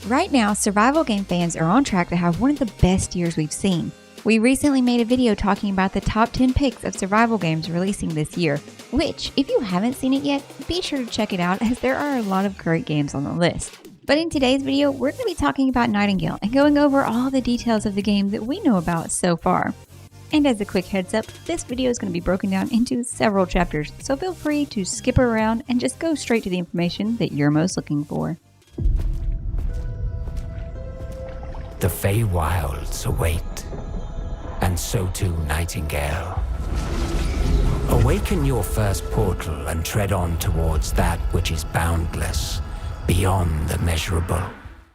Right now, survival game fans are on track to have one of the best years we've seen. We recently made a video talking about the top 10 picks of survival games releasing this year, which, if you haven't seen it yet, be sure to check it out as there are a lot of great games on the list. But in today's video, we're going to be talking about Nightingale and going over all the details of the game that we know about so far. And as a quick heads up, this video is going to be broken down into several chapters, so feel free to skip around and just go straight to the information that you're most looking for. The Feywilds await, and so too Nightingale. Awaken your first portal and tread on towards that which is boundless, beyond the measurable.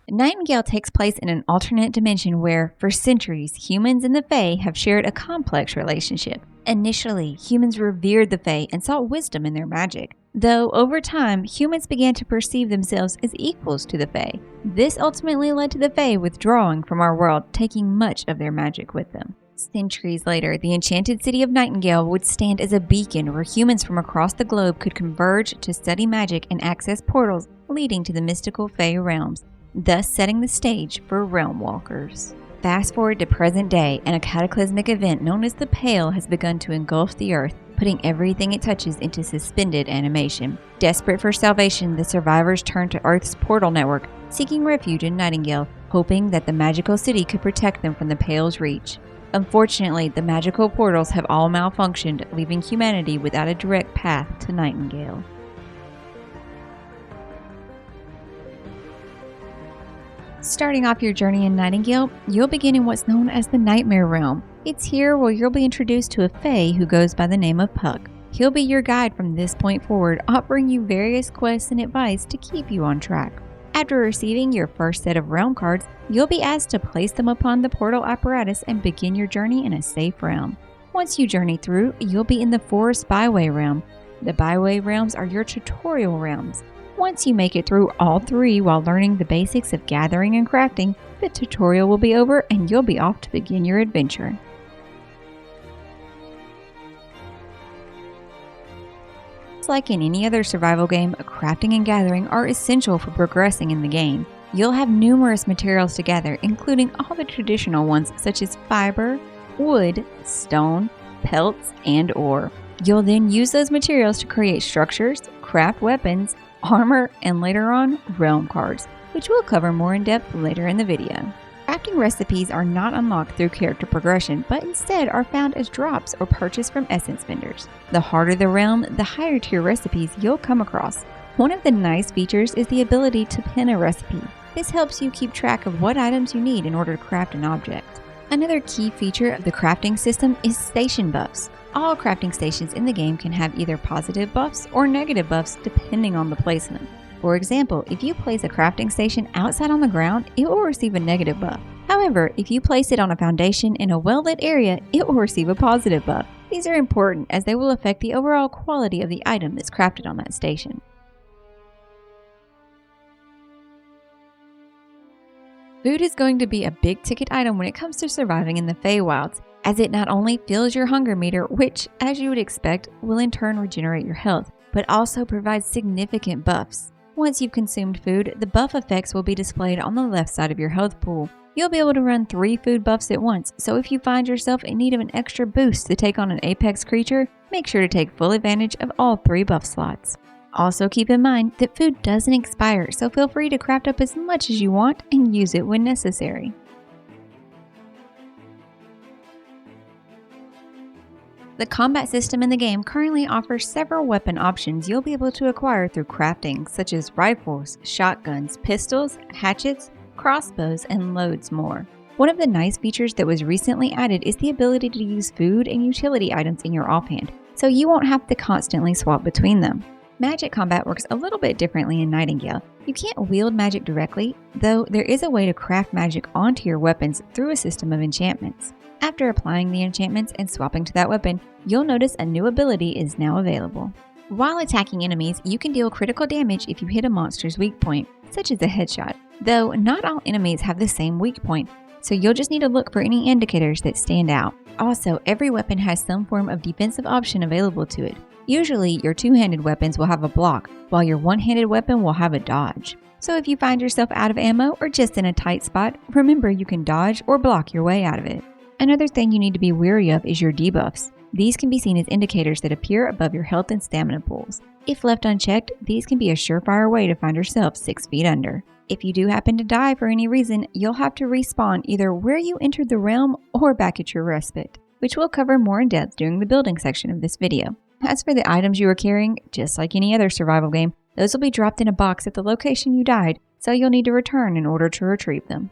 Nightingale takes place in an alternate dimension where, for centuries, humans and the Fae have shared a complex relationship. Initially, humans revered the Fae and sought wisdom in their magic, though over time, humans began to perceive themselves as equals to the Fae. This ultimately led to the Fae withdrawing from our world, taking much of their magic with them. Centuries later, the enchanted city of Nightingale would stand as a beacon where humans from across the globe could converge to study magic and access portals leading to the mystical Fae realms, thus setting the stage for realm walkers. Fast forward to present day, and a cataclysmic event known as the Pale has begun to engulf the earth, putting everything it touches into suspended animation. Desperate for salvation, the survivors turn to Earth's portal network, seeking refuge in Nightingale, hoping that the magical city could protect them from the Pale's reach. Unfortunately, the magical portals have all malfunctioned, leaving humanity without a direct path to Nightingale. Starting off your journey in Nightingale, you'll begin in what's known as the Nightmare Realm. It's here where you'll be introduced to a Fae who goes by the name of Puck. He'll be your guide from this point forward, offering you various quests and advice to keep you on track. After receiving your first set of realm cards, you'll be asked to place them upon the portal apparatus and begin your journey in a safe realm. Once you journey through, you'll be in the Forest Byway Realm. The Byway Realms are your tutorial realms. Once you make it through all three while learning the basics of gathering and crafting, the tutorial will be over and you'll be off to begin your adventure. Just like in any other survival game, crafting and gathering are essential for progressing in the game. You'll have numerous materials to gather, including all the traditional ones such as fiber, wood, stone, pelts, and ore. You'll then use those materials to create structures, craft weapons, armor, and later on, realm cards, which we'll cover more in depth later in the video. Crafting recipes are not unlocked through character progression, but instead are found as drops or purchased from essence vendors. The harder the realm, the higher tier recipes you'll come across. One of the nice features is the ability to pin a recipe. This helps you keep track of what items you need in order to craft an object. Another key feature of the crafting system is station buffs. All crafting stations in the game can have either positive buffs or negative buffs depending on the placement. For example, if you place a crafting station outside on the ground, it will receive a negative buff. However, if you place it on a foundation in a well-lit area, it will receive a positive buff. These are important as they will affect the overall quality of the item that's crafted on that station. Food is going to be a big ticket item when it comes to surviving in the Feywilds, as it not only fills your hunger meter, which, as you would expect, will in turn regenerate your health, but also provides significant buffs. Once you've consumed food, the buff effects will be displayed on the left side of your health pool. You'll be able to run 3 food buffs at once, so if you find yourself in need of an extra boost to take on an apex creature, make sure to take full advantage of all 3 buff slots. Also keep in mind that food doesn't expire, so feel free to craft up as much as you want and use it when necessary. The combat system in the game currently offers several weapon options you'll be able to acquire through crafting, such as rifles, shotguns, pistols, hatchets, crossbows, and loads more. One of the nice features that was recently added is the ability to use food and utility items in your offhand, so you won't have to constantly swap between them. Magic combat works a little bit differently in Nightingale. You can't wield magic directly, though there is a way to craft magic onto your weapons through a system of enchantments. After applying the enchantments and swapping to that weapon, you'll notice a new ability is now available. While attacking enemies, you can deal critical damage if you hit a monster's weak point, such as a headshot, though not all enemies have the same weak point, so you'll just need to look for any indicators that stand out. Also, every weapon has some form of defensive option available to it. Usually, your two-handed weapons will have a block, while your one-handed weapon will have a dodge. So if you find yourself out of ammo or just in a tight spot, remember you can dodge or block your way out of it. Another thing you need to be wary of is your debuffs. These can be seen as indicators that appear above your health and stamina pools. If left unchecked, these can be a surefire way to find yourself 6 feet under. If you do happen to die for any reason, you'll have to respawn either where you entered the realm or back at your respite, which we'll cover more in depth during the building section of this video. As for the items you are carrying, just like any other survival game, those will be dropped in a box at the location you died, so you'll need to return in order to retrieve them.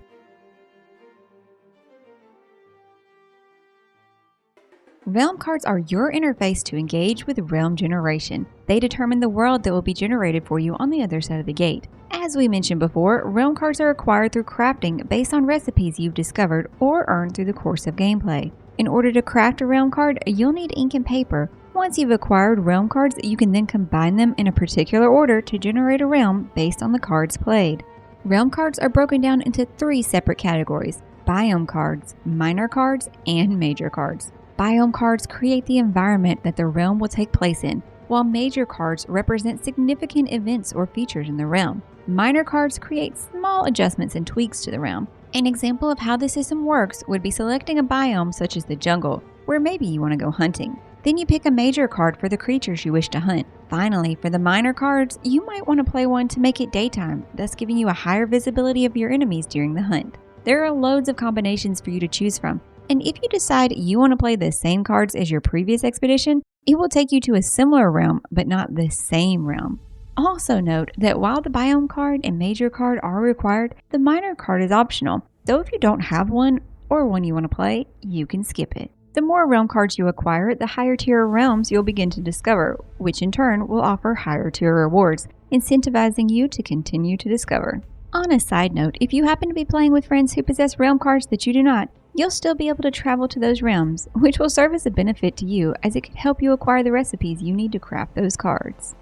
Realm cards are your interface to engage with realm generation. They determine the world that will be generated for you on the other side of the gate. As we mentioned before, realm cards are acquired through crafting based on recipes you've discovered or earned through the course of gameplay. In order to craft a realm card, you'll need ink and paper. Once you've acquired realm cards, you can then combine them in a particular order to generate a realm based on the cards played. Realm cards are broken down into 3 separate categories: biome cards, minor cards, and major cards. Biome cards create the environment that the realm will take place in, while major cards represent significant events or features in the realm. Minor cards create small adjustments and tweaks to the realm. An example of how the system works would be selecting a biome such as the jungle, where maybe you want to go hunting. Then you pick a major card for the creatures you wish to hunt. Finally, for the minor cards, you might want to play one to make it daytime, thus giving you a higher visibility of your enemies during the hunt. There are loads of combinations for you to choose from, and if you decide you want to play the same cards as your previous expedition, it will take you to a similar realm, but not the same realm. Also note that while the biome card and major card are required, the minor card is optional, though if you don't have one or one you want to play, you can skip it. The more realm cards you acquire, the higher tier realms you'll begin to discover, which in turn will offer higher tier rewards, incentivizing you to continue to discover. On a side note, if you happen to be playing with friends who possess realm cards that you do not, you'll still be able to travel to those realms, which will serve as a benefit to you as it could help you acquire the recipes you need to craft those cards.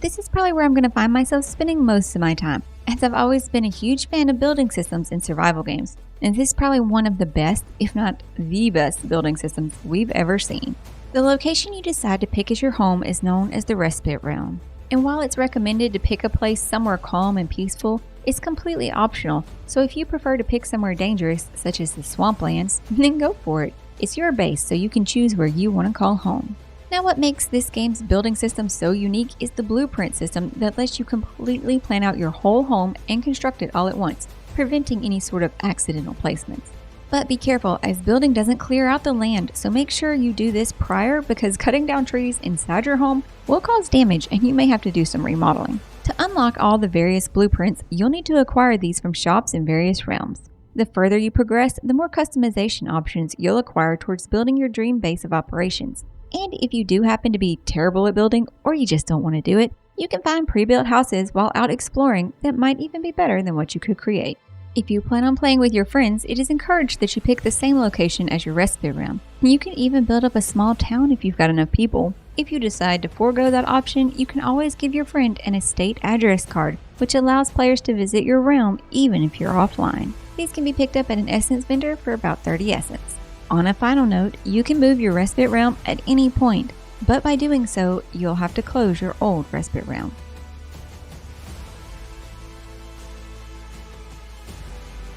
This is probably where I'm going to find myself spending most of my time, as I've always been a huge fan of building systems in survival games, and this is probably one of the best, if not the best, building systems we've ever seen. The location you decide to pick as your home is known as the Respite Realm. And while it's recommended to pick a place somewhere calm and peaceful, it's completely optional, so if you prefer to pick somewhere dangerous, such as the swamplands, then go for it. It's your base, so you can choose where you want to call home. Now what makes this game's building system so unique is the blueprint system that lets you completely plan out your whole home and construct it all at once, preventing any sort of accidental placements. But be careful, as building doesn't clear out the land, so make sure you do this prior because cutting down trees inside your home will cause damage and you may have to do some remodeling. To unlock all the various blueprints, you'll need to acquire these from shops in various realms. The further you progress, the more customization options you'll acquire towards building your dream base of operations. And if you do happen to be terrible at building, or you just don't want to do it, you can find pre-built houses while out exploring that might even be better than what you could create. If you plan on playing with your friends, it is encouraged that you pick the same location as your respite realm. You can even build up a small town if you've got enough people. If you decide to forego that option, you can always give your friend an estate address card, which allows players to visit your realm even if you're offline. These can be picked up at an essence vendor for about 30 essence. On a final note, you can move your respite realm at any point, but by doing so, you'll have to close your old respite realm.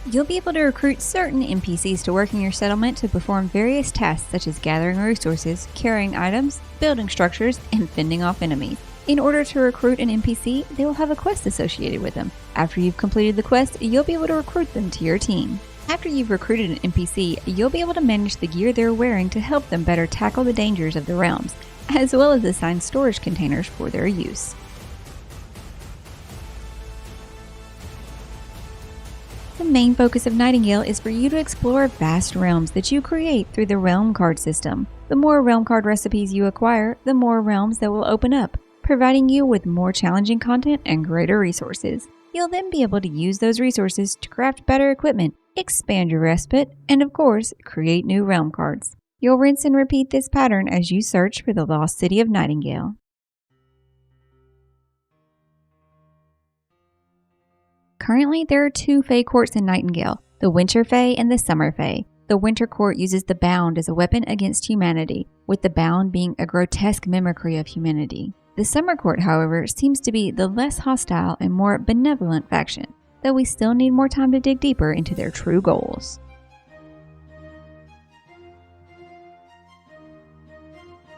You'll be able to recruit certain NPCs to work in your settlement to perform various tasks such as gathering resources, carrying items, building structures, and fending off enemies. In order to recruit an NPC, they will have a quest associated with them. After you've completed the quest, you'll be able to recruit them to your team. After you've recruited an NPC, you'll be able to manage the gear they're wearing to help them better tackle the dangers of the realms, as well as assign storage containers for their use. The main focus of Nightingale is for you to explore vast realms that you create through the realm card system. The more realm card recipes you acquire, the more realms that will open up, providing you with more challenging content and greater resources. You'll then be able to use those resources to craft better equipment, expand your respite, and of course, create new realm cards. You'll rinse and repeat this pattern as you search for the lost city of Nightingale. Currently, there are 2 Fae Courts in Nightingale, the Winter Fae and the Summer Fae. The Winter Court uses the Bound as a weapon against humanity, with the Bound being a grotesque mimicry of humanity. The Summer Court, however, seems to be the less hostile and more benevolent faction, though we still need more time to dig deeper into their true goals.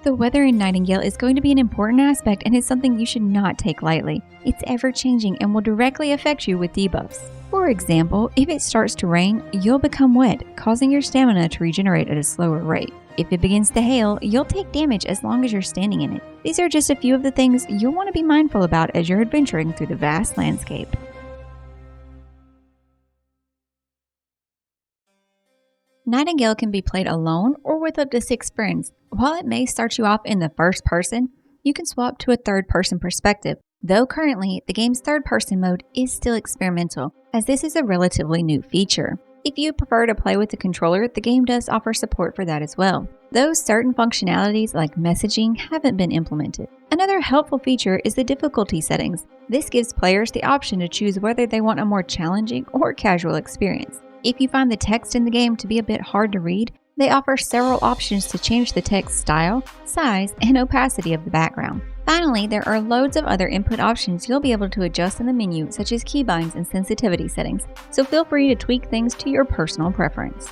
The weather in Nightingale is going to be an important aspect and is something you should not take lightly. It's ever-changing and will directly affect you with debuffs. For example, if it starts to rain, you'll become wet, causing your stamina to regenerate at a slower rate. If it begins to hail, you'll take damage as long as you're standing in it. These are just a few of the things you'll want to be mindful about as you're adventuring through the vast landscape. Nightingale can be played alone or with up to 6 friends. While it may start you off in the first person, you can swap to a third-person perspective, though currently the game's third-person mode is still experimental, as this is a relatively new feature. If you prefer to play with the controller, the game does offer support for that as well, though certain functionalities like messaging haven't been implemented. Another helpful feature is the difficulty settings. This gives players the option to choose whether they want a more challenging or casual experience. If you find the text in the game to be a bit hard to read, they offer several options to change the text style, size, and opacity of the background. Finally, there are loads of other input options you'll be able to adjust in the menu, such as keybinds and sensitivity settings, so feel free to tweak things to your personal preference.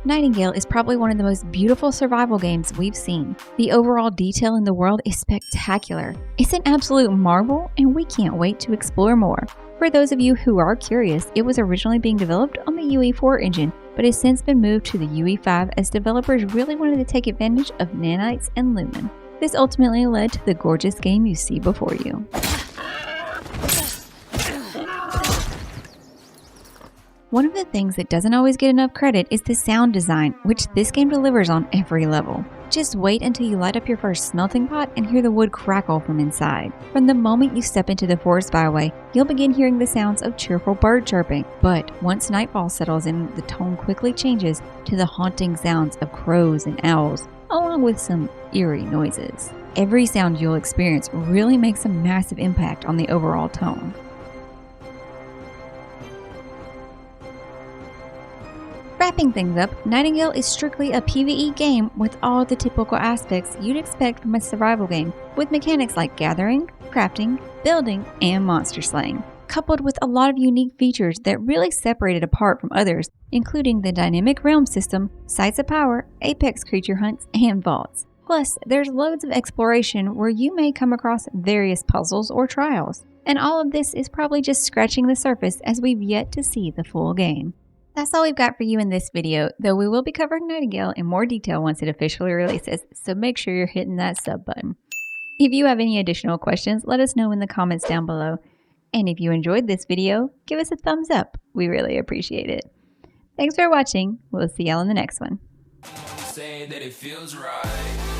Nightingale is probably one of the most beautiful survival games we've seen. The overall detail in the world is spectacular. It's an absolute marvel, and we can't wait to explore more. For those of you who are curious, it was originally being developed on the UE4 engine, but has since been moved to the UE5 as developers really wanted to take advantage of nanites and lumen. This ultimately led to the gorgeous game you see before you. One of the things that doesn't always get enough credit is the sound design, which this game delivers on every level. Just wait until you light up your first smelting pot and hear the wood crackle from inside. From the moment you step into the forest byway, you'll begin hearing the sounds of cheerful bird chirping, but once nightfall settles in, the tone quickly changes to the haunting sounds of crows and owls, along with some eerie noises. Every sound you'll experience really makes a massive impact on the overall tone. Wrapping things up, Nightingale is strictly a PvE game with all the typical aspects you'd expect from a survival game, with mechanics like gathering, crafting, building, and monster slaying, coupled with a lot of unique features that really separate it apart from others, including the dynamic realm system, sites of power, apex creature hunts, and vaults. Plus, there's loads of exploration where you may come across various puzzles or trials. And all of this is probably just scratching the surface, as we've yet to see the full game. That's all we've got for you in this video, though we will be covering Nightingale in more detail once it officially releases, so make sure you're hitting that sub button. If you have any additional questions, let us know in the comments down below. And if you enjoyed this video, give us a thumbs up. We really appreciate it. Thanks for watching. We'll see y'all in the next one. Say that it feels right.